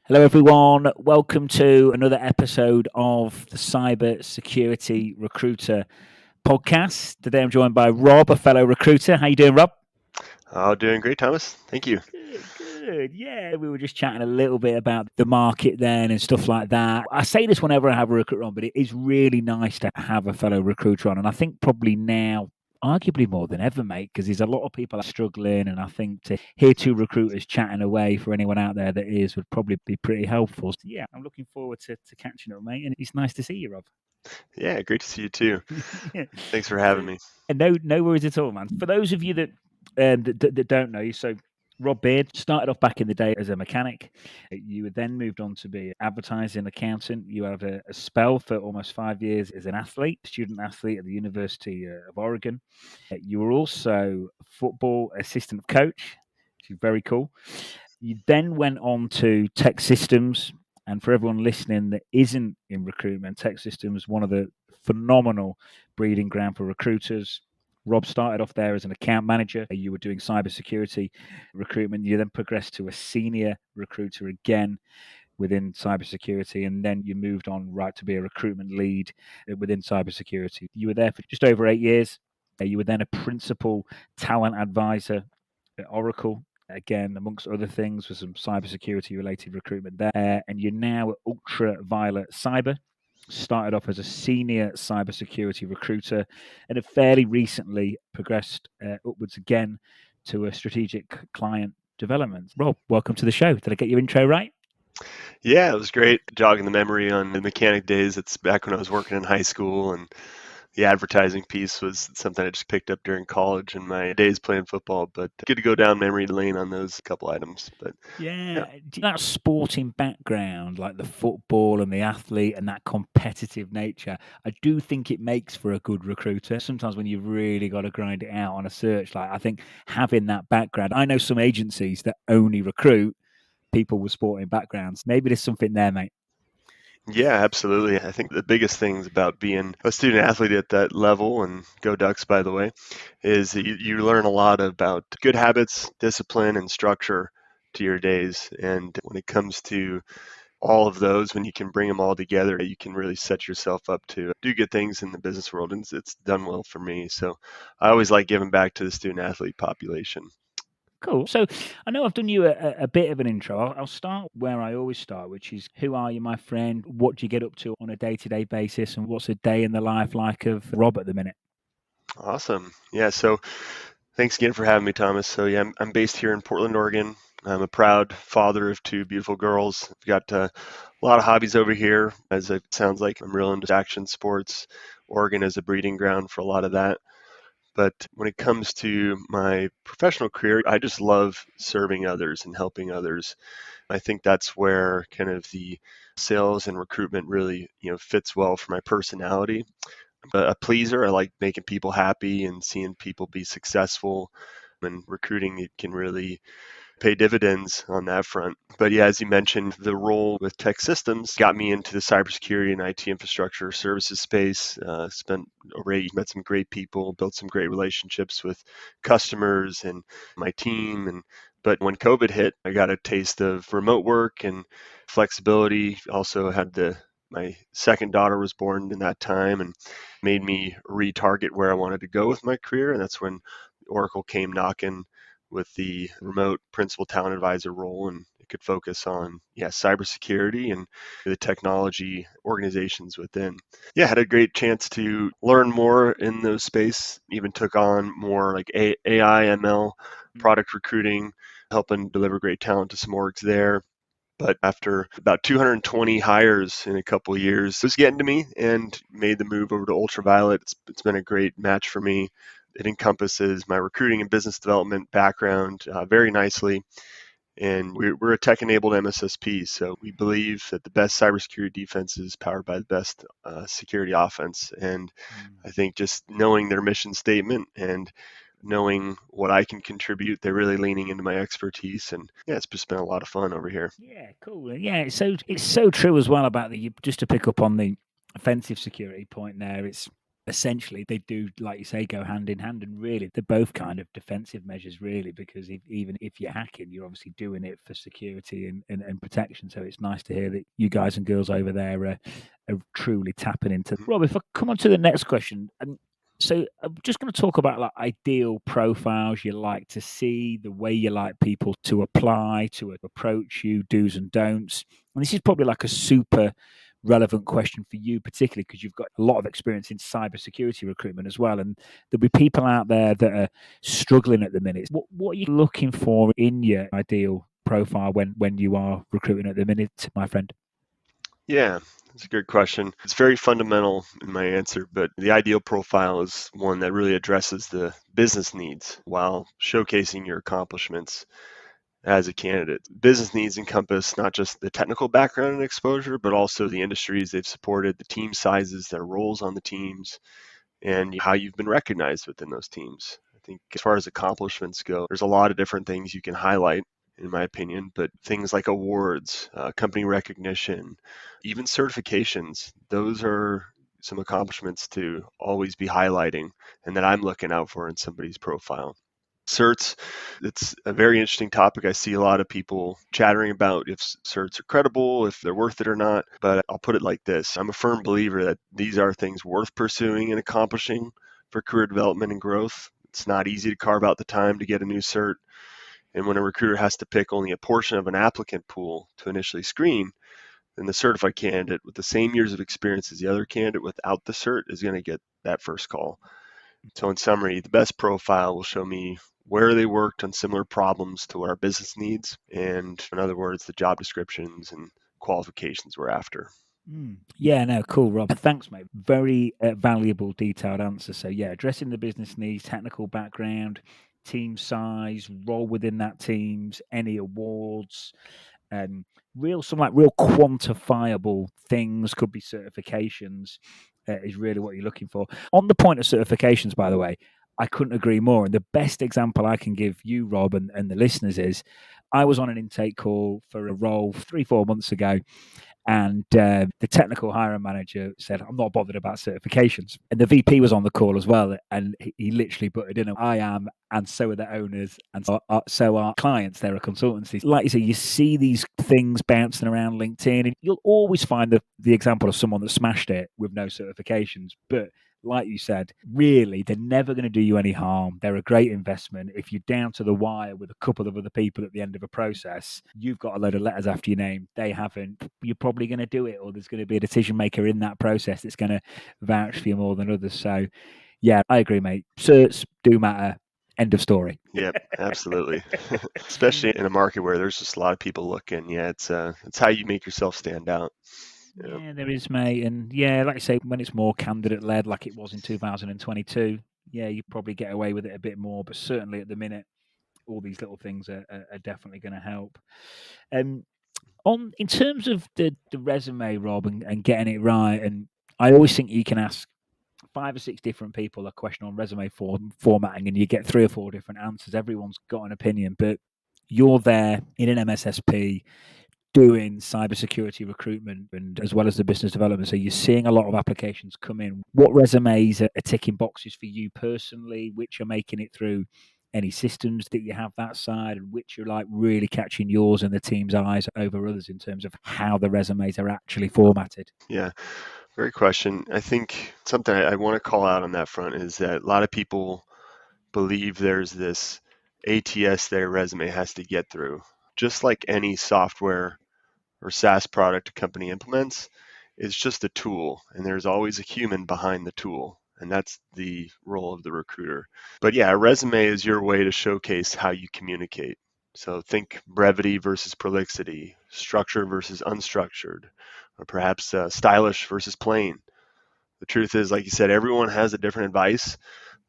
Hello, everyone. Welcome to another episode of the Cybersecurity Recruiter podcast. Today, I'm joined by Rob, a fellow recruiter. How you doing, Rob? Oh, doing great, Thomas. Thank you. Good. Yeah, we were just chatting a little bit about the market then and stuff like that. I say this whenever I have a recruiter on, but it is really nice to have a fellow recruiter on. And I think probably now, arguably more than ever, mate, because there's a lot of people struggling. And I think to hear two recruiters chatting away for anyone out there that is would probably be pretty helpful. So, yeah, I'm looking forward to catching up, mate. And it's nice to see you, Rob. Yeah, great to see you too. Yeah. Thanks for So, having me. no worries at all, man. For those of you that don't know, so Rob Beard started off back in the day as a mechanic. You then moved on to be advertising accountant. You had a spell for almost 5 years as an athlete, student athlete at the University of Oregon. You were also football assistant coach, which is very cool. You then went on to tech systems. And for everyone listening that isn't in recruitment, tech systems, one of the phenomenal breeding ground for recruiters. Rob started off there as an account manager. You were doing cybersecurity recruitment. You then progressed to a senior recruiter again within cybersecurity, and then you moved on right to be a recruitment lead within cybersecurity. You were there for just over 8 years. You were then a principal talent advisor at Oracle. Again, amongst other things, for some cybersecurity related recruitment there. And you're now at UltraViolet Cyber. Started off as a senior cybersecurity recruiter and have fairly recently progressed upwards again to a strategic client development. Rob, welcome to the show. Did I get your intro right? Yeah, it was great jogging the memory on the mechanic days. It's back when I was working in high school, and the advertising piece was something I just picked up during college and my days playing football. But good to go down memory lane on those couple items. But yeah, Yeah, that sporting background, like the football and the athlete and that competitive nature, I do think it makes for a good recruiter. Sometimes when you've really got to grind it out on a search, like I think having that background, I know some agencies that only recruit people with sporting backgrounds. Maybe there's something there, mate. yeah, absolutely. I think the biggest things about being a student athlete at that level, and go Ducks, by the way, is that you learn a lot about good habits, discipline, and structure to your days. And when it comes to all of those, when you can bring them all together, you can really set yourself up to do good things in the business world. And it's done well for me. So I always like giving back to the student athlete population. Cool. So I know I've done you a bit of an intro. I'll start where I always start, which is who are you, my friend? What do you get up to on a day to day basis? And what's a day in the life like of Rob at the minute? Awesome. Yeah. So thanks again for having me, Thomas. So yeah, I'm based here in Portland, Oregon. I'm a proud father of two beautiful girls. I've got a lot of hobbies over here, as it sounds like I'm real into action sports. Oregon is a breeding ground for a lot of that. But when it comes to my professional career, I just love serving others and helping others. I think that's where kind of the sales and recruitment really, fits well for my personality. I'm a pleaser. I like making people happy and seeing people be successful. And recruiting, it can really pay dividends on that front. But yeah, as you mentioned, the role with tech systems got me into the cybersecurity and IT infrastructure services space. Spent over 8 years, met some great people, built some great relationships with customers and my team. And but when COVID hit, I got a taste of remote work and flexibility. Also had my second daughter was born in that time and made me retarget where I wanted to go with my career. And that's when Oracle came knocking with the remote principal talent advisor role, and it could focus on cybersecurity and the technology organizations within. Yeah, had a great chance to learn more in those space. Even took on more like AI, ML, product recruiting, helping deliver great talent to some orgs there. But after about 220 hires in a couple of years, it was getting to me and made the move over to UltraViolet. It's been a great match for me. It encompasses my recruiting and business development background very nicely. And we're a tech enabled MSSP. So we believe that the best cybersecurity defense is powered by the best security offense. And I think just knowing their mission statement and knowing what I can contribute, they're really leaning into my expertise. And yeah, it's just been a lot of fun over here. Yeah, cool. Yeah, it's so true as well about the just to pick up on the offensive security point there. It's essentially they do, like you say, go hand in hand, and really they're both kind of defensive measures, really, because even if you're hacking, you're obviously doing it for security and protection. So it's nice to hear that you guys and girls over there are truly tapping into. Rob, if I come on to the next question, and so I'm just going to talk about like ideal profiles you like to see, the way you like people to apply, to approach you, do's and don'ts. And this is probably like a super relevant question for you, particularly because you've got a lot of experience in cybersecurity recruitment as well. And there'll be people out there that are struggling at the minute. What are you looking for in your ideal profile when you are recruiting at the minute, my friend? Yeah, that's a good question. It's very fundamental in my answer, but the ideal profile is one that really addresses the business needs while showcasing your accomplishments as a candidate. Business needs encompass not just the technical background and exposure, but also the industries they've supported, the team sizes, their roles on the teams, and how you've been recognized within those teams. I think as far as accomplishments go, there's a lot of different things you can highlight, in my opinion, but things like awards, company recognition, even certifications, those are some accomplishments to always be highlighting and that I'm looking out for in somebody's profile. Certs, it's a very interesting topic. I see a lot of people chattering about if certs are credible, if they're worth it or not. But I'll put it like this. I'm a firm believer that these are things worth pursuing and accomplishing for career development and growth. It's not easy to carve out the time to get a new cert. And when a recruiter has to pick only a portion of an applicant pool to initially screen, then the certified candidate with the same years of experience as the other candidate without the cert is going to get that first call. So in summary, the best profile will show me where they worked on similar problems to what our business needs, and in other words, the job descriptions and qualifications we're after. Yeah, no, cool, Rob. Thanks, mate. Very valuable, detailed answer. So, yeah, addressing the business needs, technical background, team size, role within that teams, any awards, um, real quantifiable things, could be certifications, is really what you're looking for. On the point of certifications, by the way, I couldn't agree more. And the best example I can give you, Rob, and the listeners is I was on an intake call for a role 3-4 months ago, and the technical hiring manager said, "I'm not bothered about certifications." And the VP was on the call as well, and he literally put it in. I am, and so are the owners, and so are clients. They're a consultancy. Like you say, you see these things bouncing around LinkedIn, and you'll always find the example of someone that smashed it with no certifications. But like you said, really, they're never going to do you any harm. They're a great investment. If you're down to the wire with a couple of other people at the end of a process, you've got a load of letters after your name. They haven't. You're probably going to do it, or there's going to be a decision maker in that process that's going to vouch for you more than others. So, yeah, I agree, mate. Certs do matter. End of story. Yep, absolutely. Especially in a market where there's just a lot of people looking. Yeah, it's how you make yourself stand out. Yeah. Yeah, there is, mate. And yeah, like I say, when it's more candidate led, like it was in 2022, yeah, you probably get away with it a bit more. But certainly at the minute, all these little things are definitely going to help. On in terms of the resume, Rob, and getting it right, and I always think you can ask 5 or 6 different people a question on resume formatting, and you get 3 or 4 different answers. Everyone's got an opinion, but you're there in an MSSP doing cybersecurity recruitment and as well as the business development. So you're seeing a lot of applications come in. What resumes are ticking boxes for you personally? Which are making it through any systems that you have that side, and which are like really catching yours and the team's eyes over others in terms of how the resumes are actually formatted? Yeah, great question. I think something I want to call out on that front is that a lot of people believe there's this ATS their resume has to get through. Just like any software or SaaS product a company implements, it's just a tool, and there's always a human behind the tool, and that's the role of the recruiter. But yeah, a resume is your way to showcase how you communicate. So think brevity versus prolixity, structure versus unstructured, or perhaps stylish versus plain. The truth is, like you said, everyone has a different advice.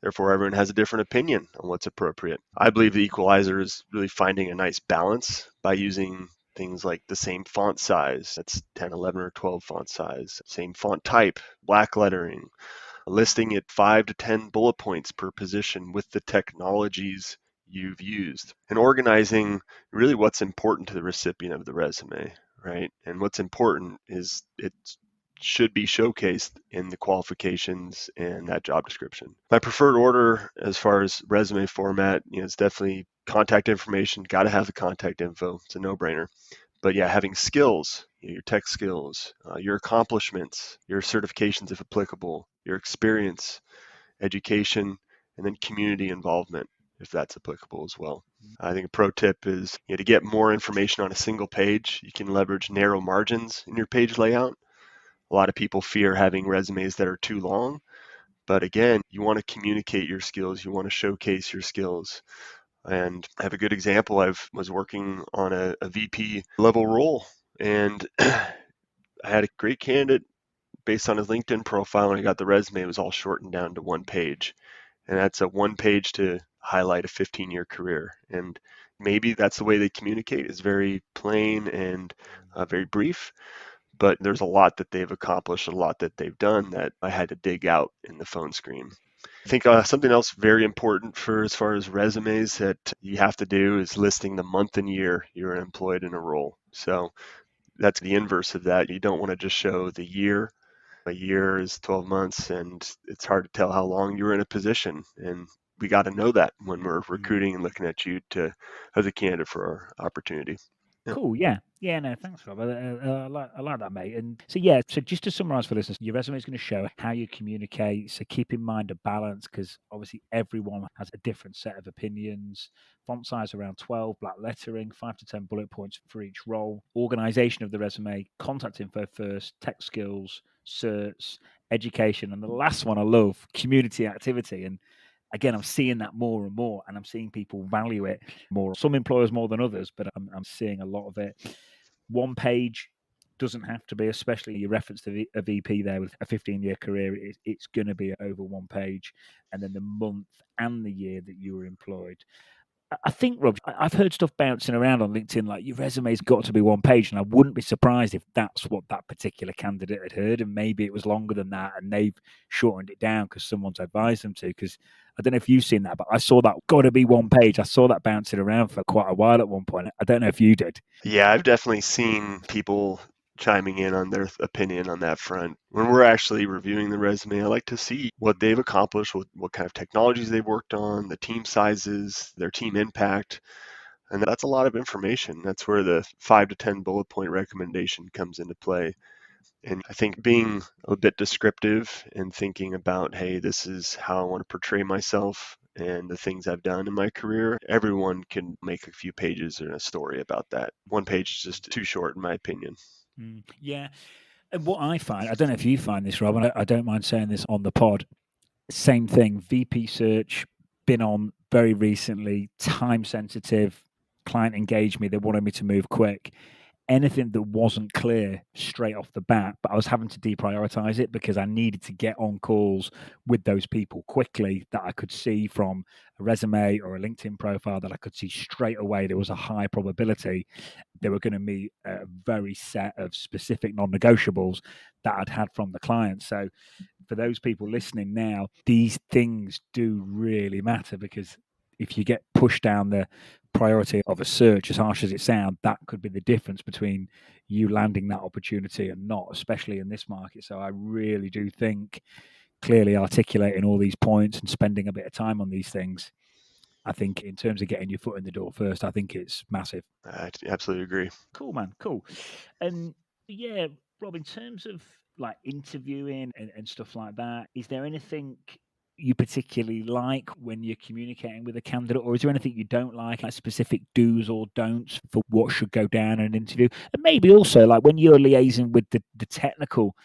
Therefore, everyone has a different opinion on what's appropriate. I believe the equalizer is really finding a nice balance by using things like the same font size, that's 10, 11, or 12 font size, same font type, black lettering, listing it 5 to 10 bullet points per position with the technologies you've used, and organizing really what's important to the recipient of the resume, right? And what's important is it's should be showcased in the qualifications and that job description. My preferred order as far as resume format, it's definitely contact information. Got to have the contact info. It's a no-brainer. But yeah, having skills, your tech skills, your accomplishments, your certifications if applicable, your experience, education, and then community involvement if that's applicable as well. I think a pro tip is to get more information on a single page, you can leverage narrow margins in your page layout. A lot of people fear having resumes that are too long, but again, you want to communicate your skills, you want to showcase your skills. And I have a good example. I was working on a VP level role, and I had a great candidate based on his LinkedIn profile, and I got the resume. It was all shortened down to one page. And that's a one page to highlight a 15-year career. And maybe that's the way they communicate, is very plain and very brief. But there's a lot that they've accomplished, a lot that they've done that I had to dig out in the phone screen. I think something else very important for as far as resumes that you have to do is listing the month and year you're employed in a role. So that's the inverse of that. You don't want to just show the year. A year is 12 months, and it's hard to tell how long you were in a position. And we got to know that when we're recruiting and looking at you as a candidate for our opportunity. Yeah. Cool. Yeah. Yeah. No, thanks, Rob. I like that, mate. And so, yeah. So, just to summarize for listeners, your resume is going to show how you communicate. So, keep in mind a balance because obviously everyone has a different set of opinions. Font size around 12, black lettering, 5 to 10 bullet points for each role. Organization of the resume, contact info first, tech skills, certs, education, and the last one I love, community activity. And again, I'm seeing that more and more, and I'm seeing people value it more. Some employers more than others, but I'm seeing a lot of it. One page doesn't have to be, especially you referenced a VP there with a 15-year career. It's going to be over one page, and then the month and the year that you were employed. I think, Rob, I've heard stuff bouncing around on LinkedIn like your resume's got to be one page, and I wouldn't be surprised if that's what that particular candidate had heard, and maybe it was longer than that, and they've shortened it down because someone's advised them to. Because I don't know if you've seen that, but I saw that got to be one page. I saw that bouncing around for quite a while at one point. I don't know if you did. Yeah, I've definitely seen people chiming in on their opinion on that front. When we're actually reviewing the resume, I like to see what they've accomplished, what kind of technologies they've worked on, the team sizes, their team impact. And that's a lot of information. That's where the 5 to 10 bullet point recommendation comes into play. And I think being a bit descriptive and thinking about, hey, this is how I want to portray myself and the things I've done in my career, everyone can make a few pages in a story about that. One page is just too short, in my opinion. Yeah. And what I find, I don't know if you find this, Rob, and I don't mind saying this on the pod, same thing, VP search, been on very recently, time sensitive. Client engaged me, they wanted me to move quick. Anything that wasn't clear straight off the bat, but I was having to deprioritize it because I needed to get on calls with those people quickly that I could see from a resume or a LinkedIn profile that I could see straight away there was a high probability they were going to meet a very set of specific non-negotiables that I'd had from the client. So for those people listening now, these things do really matter because if you get pushed down the priority of a search, as harsh as it sounds, that could be the difference between you landing that opportunity and not, especially in this market. So I really do think clearly articulating all these points and spending a bit of time on these things, I think in terms of getting your foot in the door first, I think it's massive. I absolutely agree. Cool, man. Cool. And yeah, Rob, in terms of like interviewing and stuff like that, is there anything you particularly like when you're communicating with a candidate, or is there anything you don't like specific do's or don'ts for what should go down in an interview? And maybe also like when you're liaising with the technical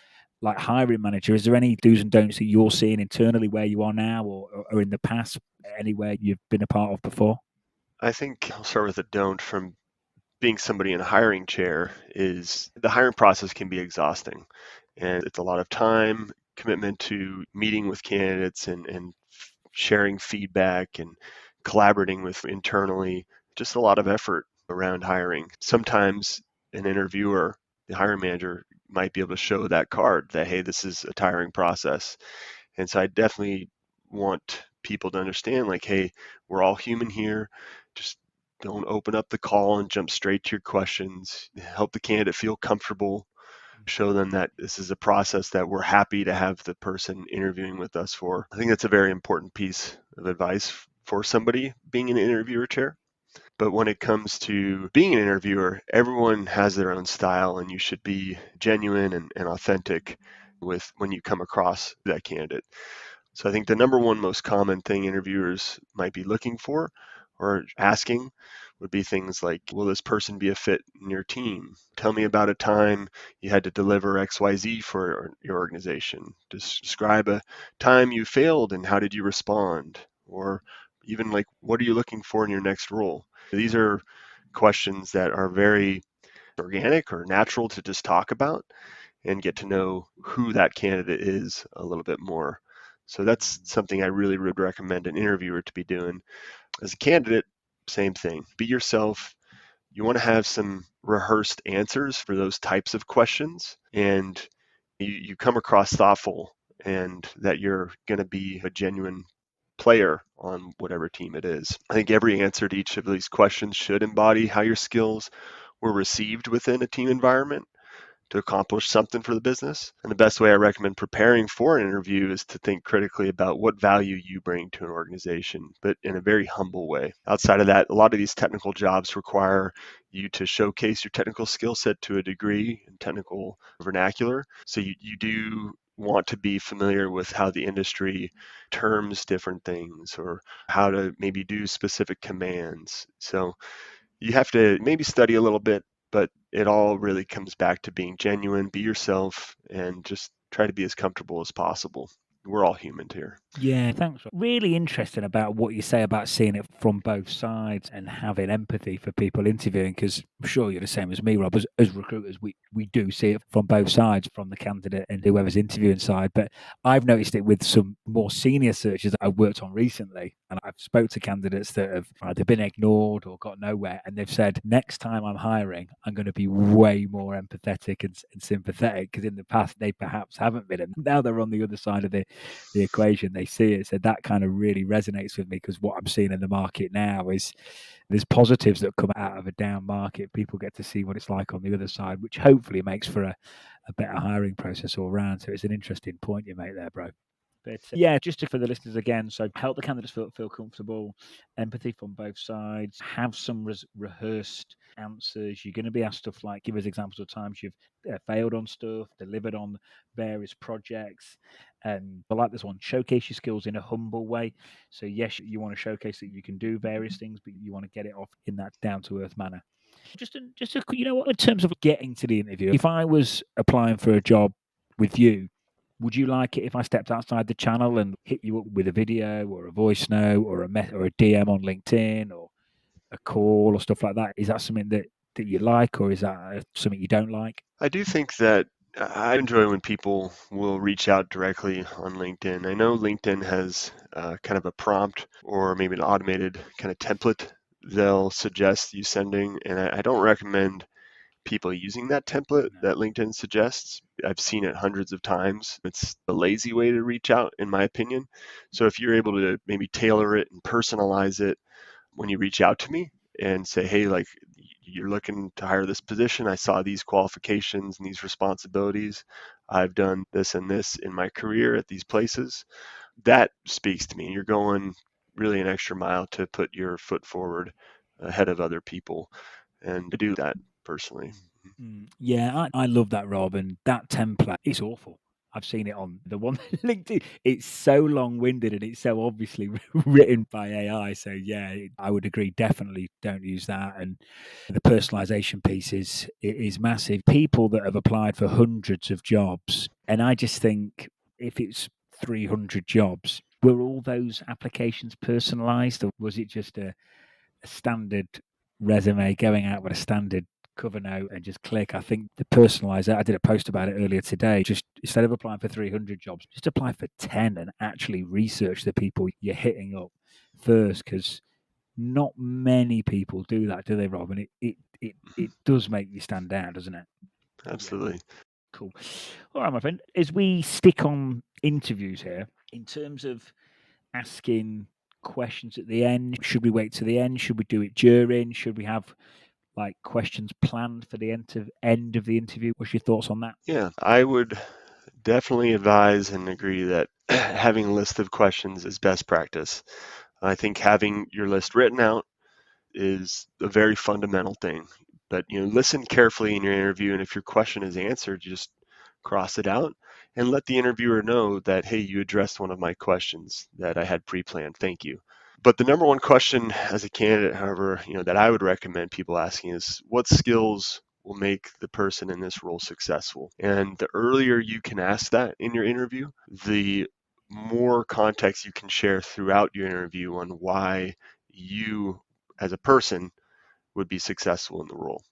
like hiring manager, is there any do's and don'ts that you're seeing internally where you are now or in the past anywhere you've been a part of before? I think I'll start with a don't from being somebody in a hiring chair is the hiring process can be exhausting. And it's a lot of time, commitment to meeting with candidates and sharing feedback and collaborating with internally, just a lot of effort around hiring. Sometimes an interviewer, the hiring manager, might be able to show that card that, hey, this is a tiring process. And so I definitely want people to understand, like, hey, we're all human here. Just don't open up the call and jump straight to your questions. Help the candidate feel comfortable. show them that this is a process that we're happy to have the person interviewing with us for. I think that's a very important piece of advice for somebody being in an interviewer chair. But when it comes to being an interviewer, everyone has their own style, and you should be genuine and authentic with when you come across that candidate. So I think the number one most common thing interviewers might be looking for or asking would be things like, will this person be a fit in your team? Tell me about a time you had to deliver XYZ for your organization. Describe a time you failed and how did you respond? Or even like, what are you looking for in your next role? These are questions that are very organic or natural to just talk about and get to know who that candidate is a little bit more. So that's something I really would recommend an interviewer to be doing. As a candidate, same thing. Be yourself. You want to have some rehearsed answers for those types of questions, and you come across thoughtful and that you're going to be a genuine player on whatever team it is. I think every answer to each of these questions should embody how your skills were received within a team environment to accomplish something for the business. And the best way I recommend preparing for an interview is to think critically about what value you bring to an organization, but in a very humble way. Outside of that, a lot of these technical jobs require you to showcase your technical skill set to a degree in technical vernacular. So you do want to be familiar with how the industry terms different things or how to maybe do specific commands. So you have to maybe study a little bit, but it all really comes back to being genuine, be yourself, and just try to be as comfortable as possible. We're all human here. Yeah, thanks. Really interesting about what you say about seeing it from both sides and having empathy for people interviewing, because I'm sure you're the same as me, Rob. As recruiters, we do see it from both sides, from the candidate and whoever's interviewing side. But I've noticed it with some more senior searches I've worked on recently, and I've spoke to candidates that have either been ignored or got nowhere, and they've said, next time I'm hiring, I'm going to be way more empathetic and sympathetic, because in the past they perhaps haven't been, and now they're on the other side of the equation, they see it. So that kind of really resonates with me, because what I'm seeing in the market now is there's positives that come out of a down market. People get to see what it's like on the other side, which hopefully makes for a better hiring process all around. So it's an interesting point you make there, bro. But yeah, just for the listeners again, so help the candidates feel comfortable, empathy from both sides, have some rehearsed answers. You're going to be asked stuff like, give us examples of times you've failed on stuff, delivered on various projects. And I like this one, showcase your skills in a humble way. So yes, you want to showcase that you can do various things, but you want to get it off in that down to earth manner. Just you know what, in terms of getting to the interview, if I was applying for a job with you, would you like it if I stepped outside the channel and hit you up with a video or a voice note or or a DM on LinkedIn or a call or stuff like that? Is that something that you like, or is that something you don't like? I do think that I enjoy when people will reach out directly on LinkedIn. I know LinkedIn has kind of a prompt or maybe an automated kind of template they'll suggest you sending, and I don't recommend people using that template that LinkedIn suggests. I've seen it hundreds of times. It's a lazy way to reach out, in my opinion. So if you're able to maybe tailor it and personalize it when you reach out to me and say, hey, like you're looking to hire this position, I saw these qualifications and these responsibilities. I've done this and this in my career at these places. That speaks to me. You're going really an extra mile to put your foot forward ahead of other people. And to do that personally. Yeah, I love that, Rob, and that template is awful. I've seen it on the one LinkedIn. It's so long-winded and it's so obviously written by AI. So yeah, I would agree. Definitely don't use that. And the personalization piece is massive. People that have applied for hundreds of jobs, and I just think if it's 300 jobs, were all those applications personalized, or was it just a standard resume going out with a standard cover note and just click? I think the personalize, I did a post about it earlier today. Just instead of applying for 300 jobs, just apply for 10 and actually research the people you're hitting up first, because not many people do that, do they, Rob? And it does make you stand out, doesn't it? Absolutely. Yeah. Cool. All right, my friend. As we stick on interviews here, in terms of asking questions at the end, should we wait to the end? Should we do it during? Should we have like questions planned for the end of the interview? What's your thoughts on that? Yeah, I would definitely advise and agree that having a list of questions is best practice. I think having your list written out is a very fundamental thing. But listen carefully in your interview, and if your question is answered, just cross it out and let the interviewer know that, hey, you addressed one of my questions that I had pre-planned. Thank you. But the number one question as a candidate, however, that I would recommend people asking is what skills will make the person in this role successful? And the earlier you can ask that in your interview, the more context you can share throughout your interview on why you as a person would be successful in the role.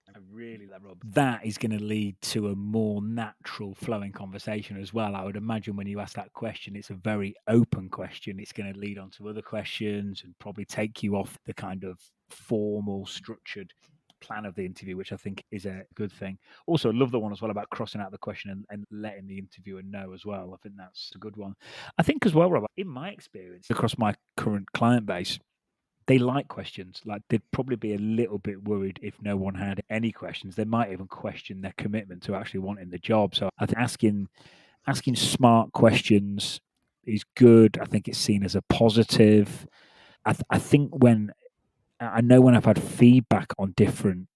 I really like Rob. That is going to lead to a more natural flowing conversation as well. I would imagine when you ask that question, it's a very open question. It's going to lead on to other questions and probably take you off the kind of formal, structured plan of the interview, which I think is a good thing. Also, I love the one as well about crossing out the question and letting the interviewer know as well. I think that's a good one. I think as well, Rob, in my experience across my current client base, they like questions. Like they'd probably be a little bit worried if no one had any questions. They might even question their commitment to actually wanting the job. So I think asking smart questions is good. I think it's seen as a positive. I think when I know when I've had feedback on different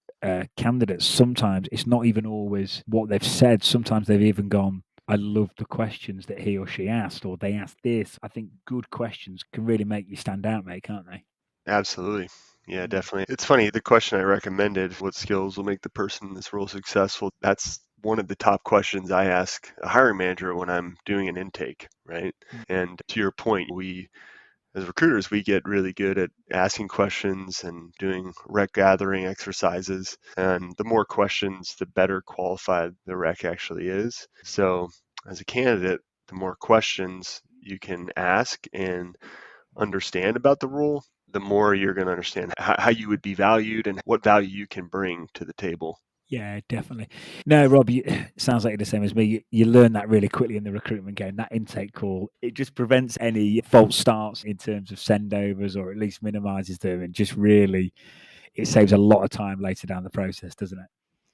candidates, sometimes it's not even always what they've said. Sometimes they've even gone, I love the questions that he or she asked, or they asked this. I think good questions can really make you stand out, mate, can't they? Absolutely. Yeah, Mm. definitely. It's funny, the question I recommended, what skills will make the person in this role successful? That's one of the top questions I ask a hiring manager when I'm doing an intake, right? Mm. And to your point, we as recruiters, we get really good at asking questions and doing rec gathering exercises. And the more questions, the better qualified the rec actually is. So, as a candidate, the more questions you can ask and understand about the role, the more you're going to understand how you would be valued and what value you can bring to the table. Yeah, definitely. No, Rob, sounds like you're the same as me. You learn that really quickly in the recruitment game. That intake call, it just prevents any false starts in terms of sendovers, or at least minimises them, and just really it saves a lot of time later down the process, doesn't it?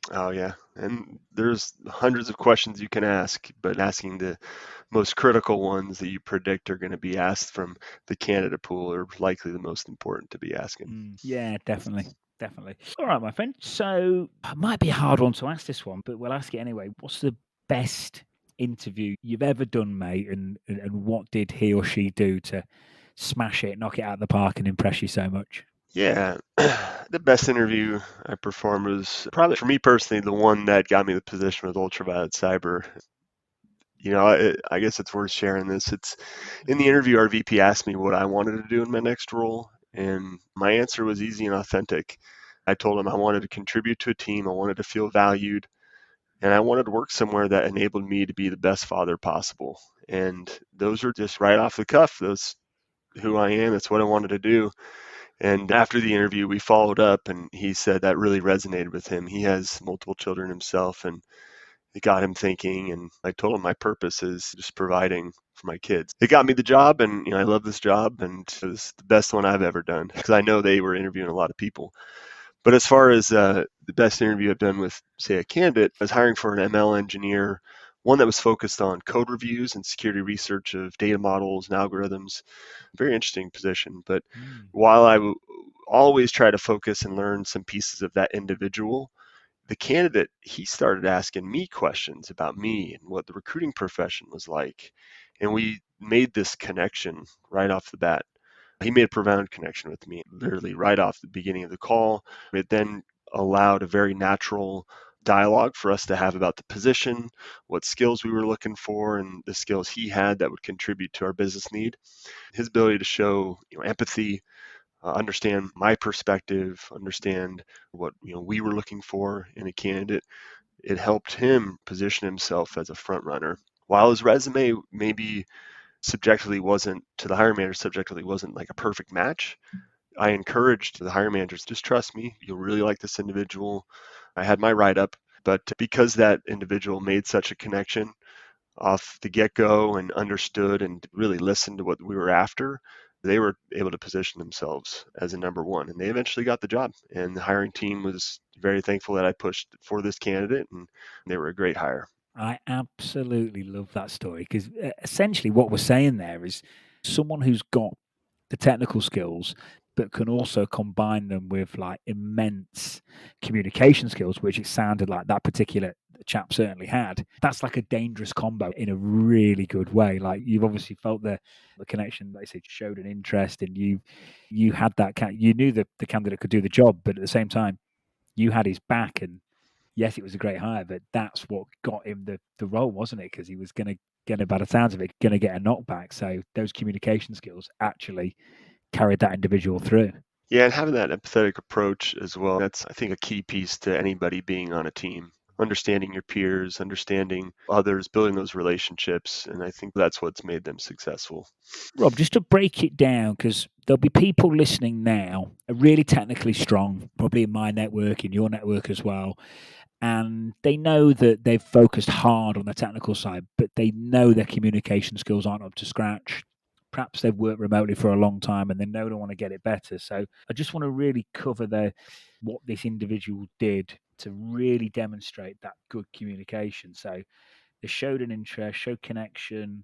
Oh, yeah. And there's hundreds of questions you can ask, but asking the most critical ones that you predict are going to be asked from the candidate pool are likely the most important to be asking. Yeah, definitely. Definitely. All right, my friend. So it might be a hard one to ask this one, but we'll ask it anyway. What's the best interview you've ever done, mate? And what did he or she do to smash it, knock it out of the park, and impress you so much? Yeah, the best interview I performed was probably for me personally the one that got me the position with UltraViolet Cyber. I guess it's worth sharing this. It's in the interview, our VP asked me what I wanted to do in my next role, and my answer was easy and authentic. I told him I wanted to contribute to a team, I wanted to feel valued, and I wanted to work somewhere that enabled me to be the best father possible. And those are just right off the cuff. Those who I am. That's what I wanted to do. And after the interview, we followed up, and he said that really resonated with him. He has multiple children himself, and it got him thinking. And I told him my purpose is just providing for my kids. It got me the job, and I love this job, and it was the best one I've ever done because I know they were interviewing a lot of people. But as far as the best interview I've done with, say, a candidate, I was hiring for an ML engineer, one that was focused on code reviews and security research of data models and algorithms. Very interesting position. But Mm. while always try to focus and learn some pieces of that individual, the candidate, he started asking me questions about me and what the recruiting profession was like. And we made this connection right off the bat. He made a profound connection with me literally right off the beginning of the call. It then allowed a very natural dialogue for us to have about the position, what skills we were looking for, and the skills he had that would contribute to our business need. His ability to show empathy, understand my perspective, understand what we were looking for in a candidate. It helped him position himself as a front runner. While his resume maybe subjectively wasn't to the hiring manager subjectively wasn't like a perfect match, I encouraged the hiring managers, just trust me, you'll really like this individual. I had my write up, but because that individual made such a connection off the get go and understood and really listened to what we were after, They were able to position themselves as a number one, and they eventually got the job. And the hiring team was very thankful that I pushed for this candidate, and they were a great hire. I absolutely love that story because essentially what we're saying there is someone who's got the technical skills, but can also combine them with like immense communication skills, which it sounded like that particular chap certainly had. That's like a dangerous combo in a really good way. Like you've obviously felt the connection. Like I said, showed an interest, and you had that. You knew that the candidate could do the job, but at the same time, you had his back. And yes, it was a great hire, but that's what got him the role, wasn't it? Because he was going to get, by the sounds of it, going to get a knockback. So those communication skills actually carried that individual through. Yeah, and having that empathetic approach as well, that's, I think, a key piece to anybody being on a team. Understanding your peers, understanding others, building those relationships. And I think that's what's made them successful. Rob, just to break it down, because there'll be people listening now, are really technically strong, probably in my network, in your network as well. And they know that they've focused hard on the technical side, but they know their communication skills aren't up to scratch. Perhaps they've worked remotely for a long time and they know they want to get it better. So I just want to really cover what this individual did to really demonstrate that good communication. So they showed an interest, showed connection,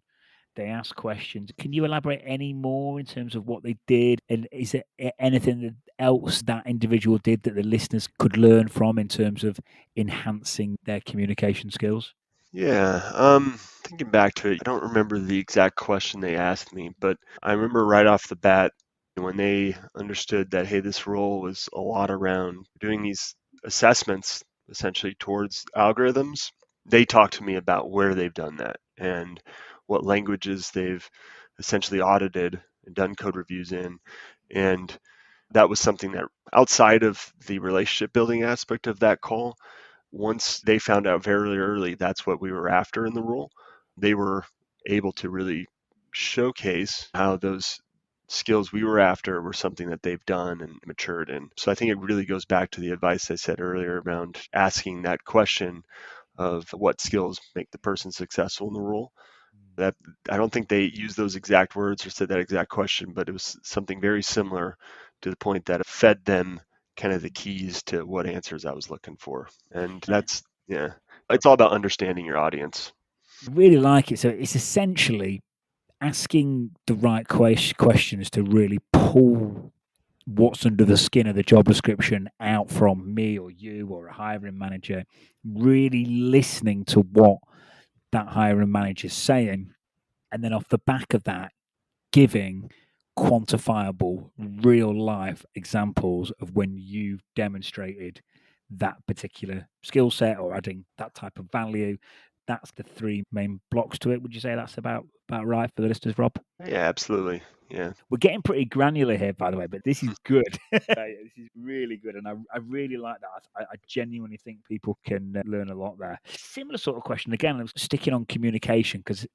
they asked questions. Can you elaborate any more in terms of what they did? And is there anything else that individual did that the listeners could learn from in terms of enhancing their communication skills? Yeah, thinking back to it, I don't remember the exact question they asked me, but I remember right off the bat when they understood that, hey, this role was a lot around doing these assessments essentially towards algorithms. They talked to me about where they've done that and what languages they've essentially audited and done code reviews in. And that was something that outside of the relationship building aspect of that call, once they found out very early that's what we were after in the role, they were able to really showcase how those skills we were after were something that they've done and matured in. So I think it really goes back to the advice I said earlier around asking that question of what skills make the person successful in the role. That I don't think they used those exact words or said that exact question, but it was something very similar to the point that it fed them kind of the keys to what answers I was looking for. And that's, yeah, it's all about understanding your audience. I really like it. So it's essentially asking the right questions to really pull what's under the skin of the job description out from me or you or a hiring manager, really listening to what that hiring manager is saying. And then off the back of that, giving quantifiable, real life examples of when you've demonstrated that particular skill set or adding that type of value. That's the three main blocks to it. Would you say that's about right for the listeners, Rob? Yeah, absolutely. Yeah. We're getting pretty granular here, by the way, but this is good. This is really good, and I really like that. I genuinely think people can learn a lot there. Similar sort of question again. I'm sticking on communication because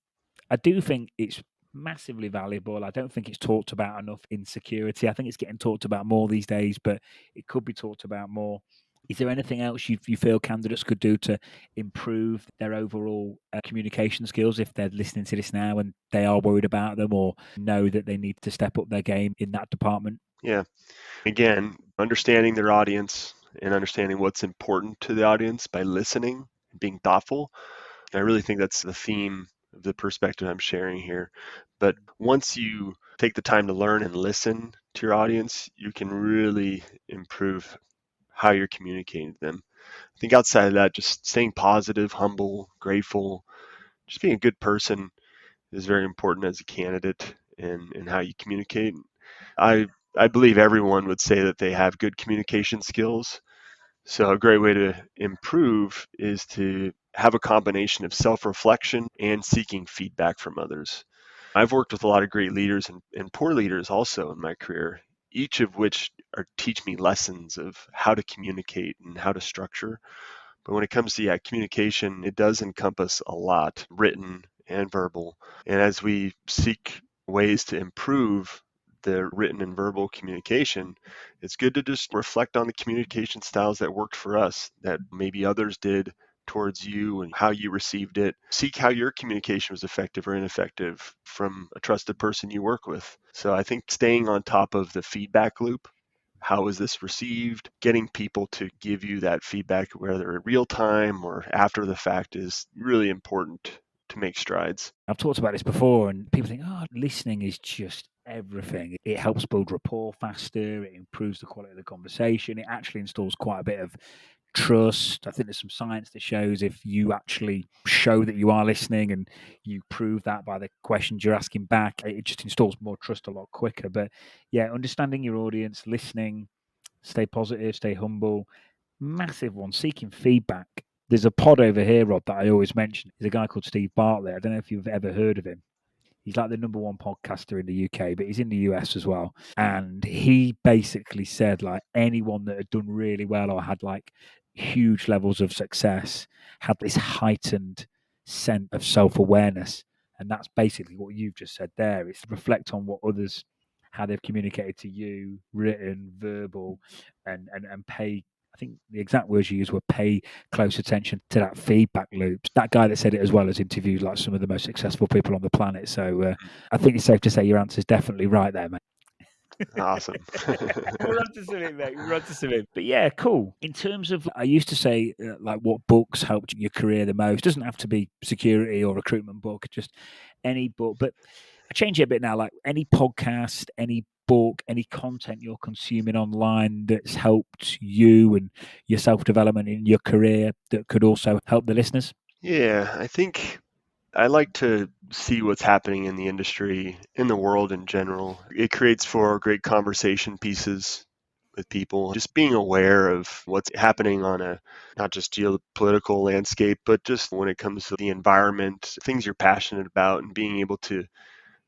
I do think it's massively valuable. I don't think it's talked about enough in security. I think it's getting talked about more these days, but it could be talked about more. Is there anything else you feel candidates could do to improve their overall communication skills if they're listening to this now and they are worried about them or know that they need to step up their game in that department? Yeah. Again, understanding their audience and understanding what's important to the audience by listening, being thoughtful. I really think that's the theme of the perspective I'm sharing here. But once you take the time to learn and listen to your audience, you can really improve how you're communicating to them. I think outside of that, just staying positive, humble, grateful, just being a good person is very important as a candidate in how you communicate. I I believe everyone would say that they have good communication skills. So a great way to improve is to have a combination of self-reflection and seeking feedback from others. I've worked with a lot of great leaders and poor leaders also in my career, each of which teach me lessons of how to communicate and how to structure. But when it comes to communication, it does encompass a lot, written and verbal. And as we seek ways to improve the written and verbal communication, it's good to just reflect on the communication styles that worked for us that maybe others did towards you and how you received it. Seek how your communication was effective or ineffective from a trusted person you work with. So I think staying on top of the feedback loop, how was this received? Getting people to give you that feedback, whether in real time or after the fact, is really important to make strides. I've talked about this before, and people think, oh, listening is just everything. It helps build rapport faster, it improves the quality of the conversation, it actually installs quite a bit of trust. I think there's some science that shows if you actually show that you are listening and you prove that by the questions you're asking back, it just installs more trust a lot quicker. But yeah, understanding your audience, listening, stay positive, stay humble, massive one. Seeking feedback. There's a pod over here, Rob, that I always mention. There's a guy called Steve Bartlett. I don't know if you've ever heard of him. He's like the number one podcaster in the UK, but he's in the US as well. And he basically said, like, anyone that had done really well or had like huge levels of success had this heightened sense of self-awareness. And that's basically what you've just said there. It's reflect on what others, how they've communicated to you, written, verbal, and pay. I think the exact words you used were pay close attention to that feedback loop. That guy that said it as well has interviewed like some of the most successful people on the planet. So I think it's safe to say your answer is definitely right there, mate. Awesome. We're on to something, mate. We're on to something. But yeah, cool. In terms of, I used to say, like, what books helped your career the most? Doesn't have to be security or recruitment book, just any book. But I change it a bit now. Like any podcast, any book, any content you're consuming online that's helped you and your self development in your career that could also help the listeners. Yeah, I think I like to see what's happening in the industry, in the world in general. It creates for great conversation pieces with people. Just being aware of what's happening on a not just geopolitical landscape, but just when it comes to the environment, things you're passionate about, and being able to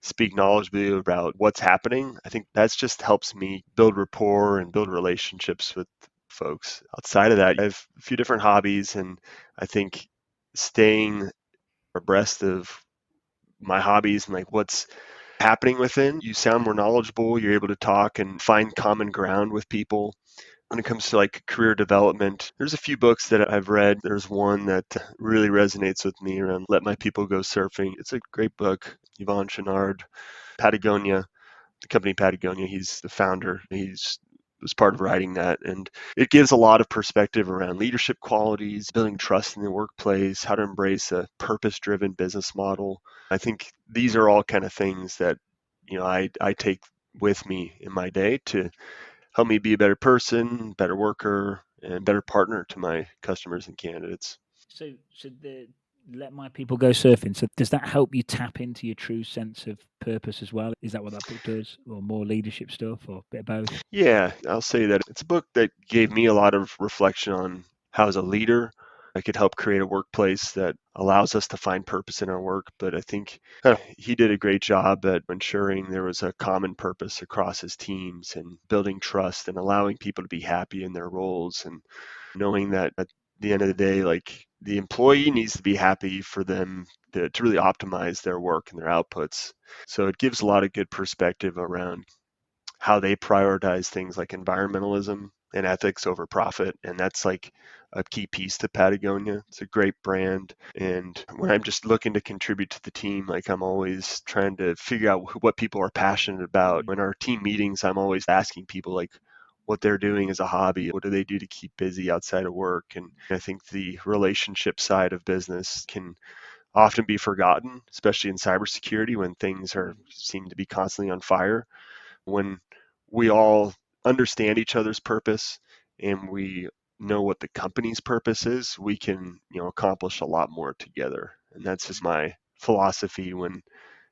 speak knowledgeably about what's happening. I think that's just helps me build rapport and build relationships with folks. Outside of that, I have a few different hobbies, and I think staying abreast of my hobbies and like what's happening within, you sound more knowledgeable, you're able to talk and find common ground with people. When it comes to like career development, there's a few books that I've read. There's one that really resonates with me around Let My People Go Surfing. It's a great book. Yvon Chouinard, Patagonia, the company Patagonia, he's the founder. He's was part of writing that, and it gives a lot of perspective around leadership qualities, building trust in the workplace, how to embrace a purpose-driven business model. I think these are all kind of things that I take with me in my day to help me be a better person, better worker, and better partner to my customers and candidates. So the Let My People Go Surfing. So does that help you tap into your true sense of purpose as well? Is that what that book does, or more leadership stuff, or a bit of both? Yeah, I'll say that it's a book that gave me a lot of reflection on how, as a leader, I could help create a workplace that allows us to find purpose in our work. But I think he did a great job at ensuring there was a common purpose across his teams and building trust and allowing people to be happy in their roles and knowing that at the end of the day, like the employee needs to be happy for them to really optimize their work and their outputs. So it gives a lot of good perspective around how they prioritize things like environmentalism and ethics over profit. And that's like a key piece to Patagonia. It's a great brand. And when I'm just looking to contribute to the team, like I'm always trying to figure out what people are passionate about. In our team meetings, I'm always asking people like what they're doing as a hobby. What do they do to keep busy outside of work? And I think the relationship side of business can often be forgotten, especially in cybersecurity when things are seem to be constantly on fire. When we all understand each other's purpose and we know what the company's purpose is, we can, accomplish a lot more together. And that's just my philosophy when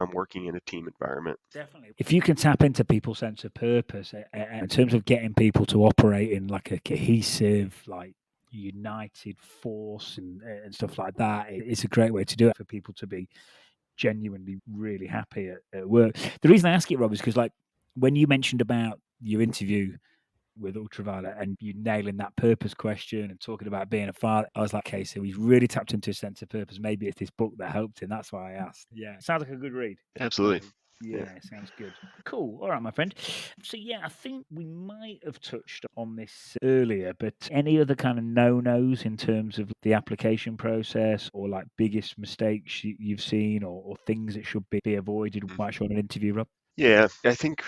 I'm working in a team environment. Definitely. If you can tap into people's sense of purpose, in terms of getting people to operate in like a cohesive, like united force and stuff like that, it's a great way to do it for people to be genuinely really happy at work. The reason I ask it, Rob, is because like when you mentioned about your interview with UltraViolet and you nailing that purpose question and talking about being a father, I was like, okay, so he's really tapped into a sense of purpose. Maybe it's this book that helped him. That's why I asked. Yeah, sounds like a good read. Absolutely. Yeah. Yeah, sounds good. Cool. All right, my friend. So yeah, I think we might have touched on this earlier, but any other kind of no-nos in terms of the application process, or like biggest mistakes you've seen, or things that should be avoided Mm. whilst you're on an interview, Rob? Yeah, I think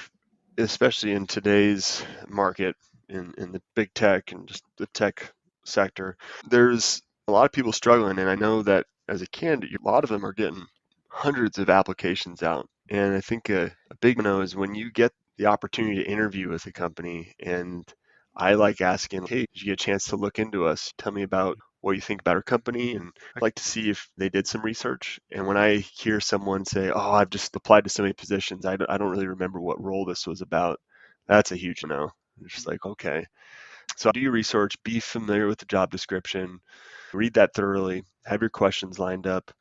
especially in today's market in the big tech and just the tech sector, there's a lot of people struggling, and I know that as a candidate, a lot of them are getting hundreds of applications out. And I think a big no is when you get the opportunity to interview with a company, and I like asking, hey, did you get a chance to look into us? Tell me about what you think about our company, and I'd like to see if they did some research. And when I hear someone say, oh, I've just applied to so many positions, I don't really remember what role this was about, that's a huge no. It's just like, okay. So do your research, be familiar with the job description, read that thoroughly, have your questions lined up.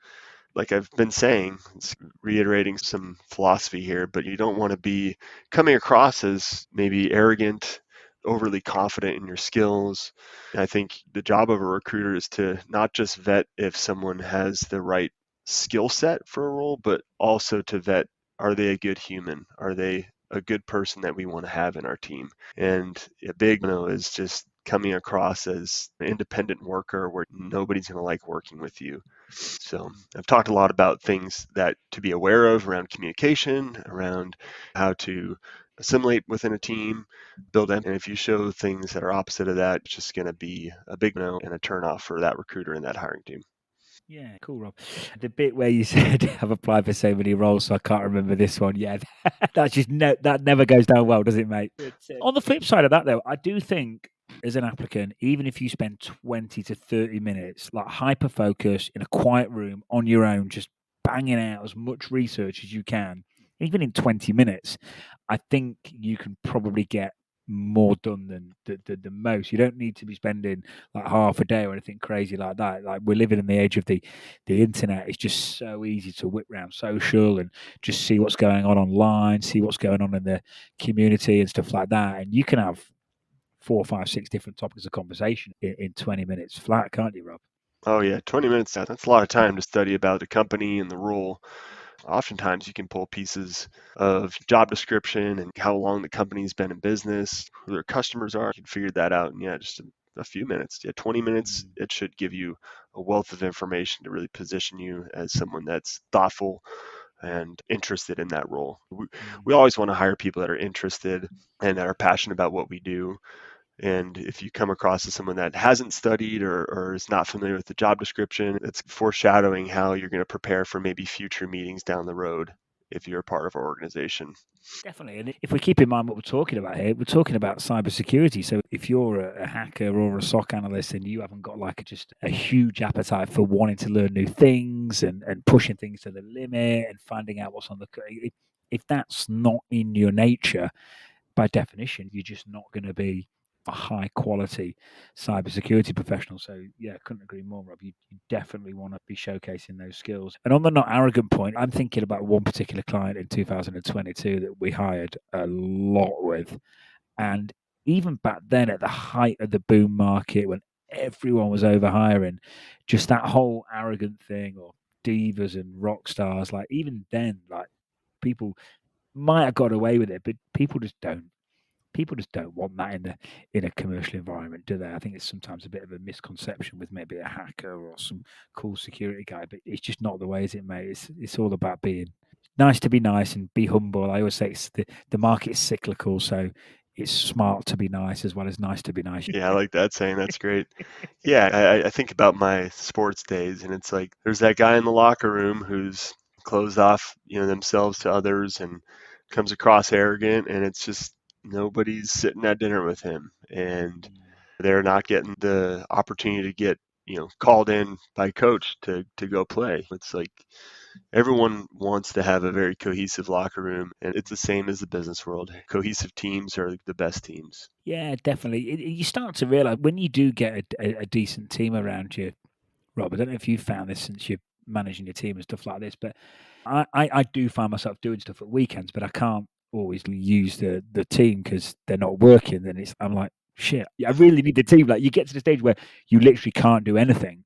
Like I've been saying, it's reiterating some philosophy here, but you don't want to be coming across as maybe arrogant, overly confident in your skills. And I think the job of a recruiter is to not just vet if someone has the right skill set for a role, but also to vet, are they a good human? Are they a good person that we want to have in our team? And a big no is just coming across as an independent worker where nobody's going to like working with you. So I've talked a lot about things that to be aware of around communication, around how to assimilate within a team, build empathy. And if you show things that are opposite of that, it's just going to be a big no and a turnoff for that recruiter and that hiring team. Yeah, cool, Rob. The bit where you said I've applied for so many roles, so I can't remember this one. Yeah, that's just that never goes down well, does it, mate? But, on the flip side of that, though, I do think as an applicant, even if you spend 20 to 30 minutes, like hyper focus in a quiet room on your own, just banging out as much research as you can, even in 20 minutes, I think you can probably get more done than the most. You don't need to be spending like half a day or anything crazy like that. Like we're living in the age of the internet. It's just so easy to whip around social and just see what's going on online, see what's going on in the community and stuff like that. And you can have 4, 5, 6 different topics of conversation in 20 minutes flat, can't you, Rob? Oh yeah, 20 minutes, that's a lot of time to study about the company and the role. Oftentimes you can pull pieces of job description and how long the company's been in business, who their customers are. You can figure that out in just a few minutes. Yeah, 20 minutes, Mm, it should give you a wealth of information to really position you as someone that's thoughtful and interested in that role. We mm. always want to hire people that are interested and that are passionate about what we do. And if you come across as someone that hasn't studied or is not familiar with the job description, it's foreshadowing how you're going to prepare for maybe future meetings down the road if you're a part of our organization. Definitely. And if we keep in mind what we're talking about here, we're talking about cybersecurity. So if you're a hacker or a SOC analyst and you haven't got like just a huge appetite for wanting to learn new things and pushing things to the limit and finding out what's on the if that's not in your nature, by definition, you're just not going to be a high quality cybersecurity professional. So yeah, couldn't agree more, Rob. You definitely want to be showcasing those skills. And on the not arrogant point, I'm thinking about one particular client in 2022 that we hired a lot with. And even back then at the height of the boom market when everyone was over hiring, just that whole arrogant thing or divas and rock stars, like even then, like people might have got away with it, but people just don't want that in a commercial environment, do they? I think it's sometimes a bit of a misconception with maybe a hacker or some cool security guy, but it's just not the way, is it, mate? It's all about being nice to be nice and be humble. I always say the market is cyclical, so it's smart to be nice as well as nice to be nice. Yeah, I like that saying. That's great. Yeah, I think about my sports days, and it's like there's that guy in the locker room who's closed off, themselves to others and comes across arrogant, and it's just nobody's sitting at dinner with him, and they're not getting the opportunity to get, called in by coach to go play. It's like everyone wants to have a very cohesive locker room, and it's the same as the business world. Cohesive teams are the best teams. Yeah, definitely. You start to realize when you do get a decent team around you, Rob. I don't know if you've found this since you're managing your team and stuff like this, but I do find myself doing stuff at weekends, but I can't always use the team because they're not working. Then I'm like, shit, I really need the team. Like you get to the stage where you literally can't do anything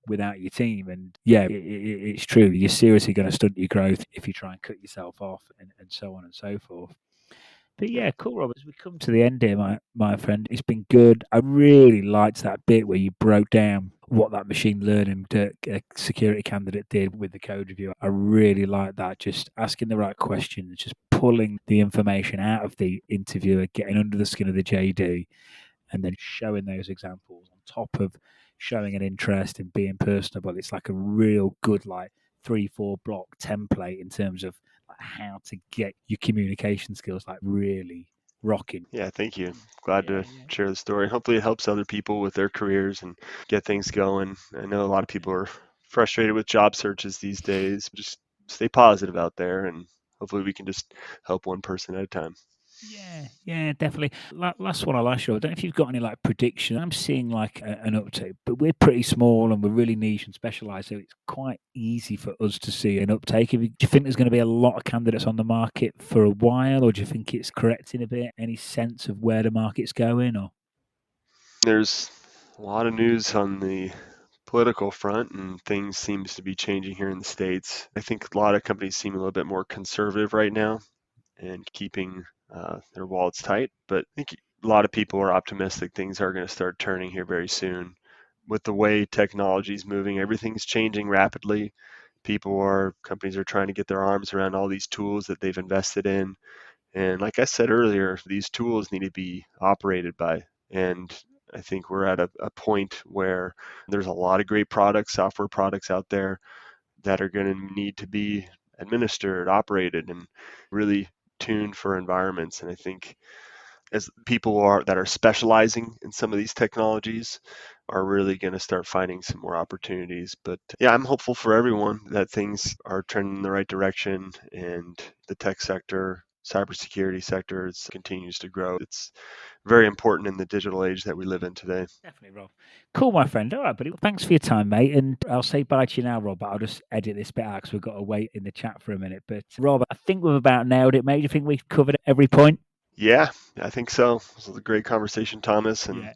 without your team. And yeah, it's true. You're seriously going to stunt your growth if you try and cut yourself off, and so on and so forth. But Yeah. yeah, cool, Rob. As we come to the end here, my friend, it's been good. I really liked that bit where you broke down what that machine learning security candidate did with the code review. I really like that. Just asking the right questions, just pulling the information out of the interviewer, getting under the skin of the JD, and then showing those examples on top of showing an interest and being personable. It's like a real good, like 3-4 block template in terms of like how to get your communication skills like really rocking. Yeah, thank you. Glad Yeah, to yeah, share the story. Hopefully, it helps other people with their careers and get things going. I know a lot of people yeah. are frustrated with job searches these days. Just stay positive out there, and hopefully, we can just help one person at a time. Yeah, yeah, definitely. Last one I'll ask you. I don't know if you've got any like prediction. I'm seeing like an uptake, but we're pretty small and we're really niche and specialised, so it's quite easy for us to see an uptake. Do you think there's going to be a lot of candidates on the market for a while, or do you think it's correcting a bit? Any sense of where the market's going, or? There's a lot of news on the political front, and things seems to be changing here in the States. I think a lot of companies seem a little bit more conservative right now and keeping their wallets tight. But I think a lot of people are optimistic things are going to start turning here very soon. With the way technology is moving, everything's changing rapidly. Companies are trying to get their arms around all these tools that they've invested in. And like I said earlier, these tools need to be operated by. And I think we're at a point where there's a lot of great products, software products out there that are going to need to be administered, operated, and really tuned for environments. And I think as people are that are specializing in some of these technologies are really going to start finding some more opportunities. But yeah, I'm hopeful for everyone that things are trending in the right direction and the tech sector, cybersecurity sector continues to grow. It's very important in the digital age that we live in today. Definitely, Rob. Cool, my friend. All right, buddy. Well, thanks for your time, mate. And I'll say bye to you now, Rob, but I'll just edit this bit out because we've got to wait in the chat for a minute. But Rob, I think we've about nailed it, mate. Do you think we've covered every point? Yeah, I think so. This was a great conversation, Thomas. And Yeah.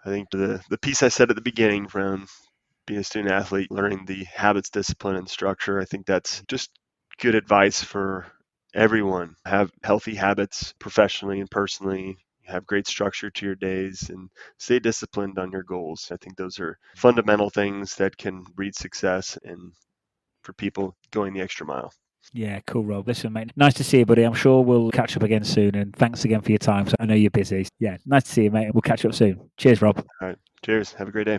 I think the piece I said at the beginning from being a student athlete, learning the habits, discipline, and structure. I think that's just good advice for everyone. Have healthy habits professionally and personally. Have great structure to your days and stay disciplined on your goals. I think those are fundamental things that can breed success and for people going the extra mile. Yeah, cool, Rob. Listen, mate, nice to see you, buddy. I'm sure we'll catch up again soon. And thanks again for your time. So I know you're busy. Yeah, nice to see you, mate. We'll catch up soon. Cheers, Rob. All right. Cheers. Have a great day.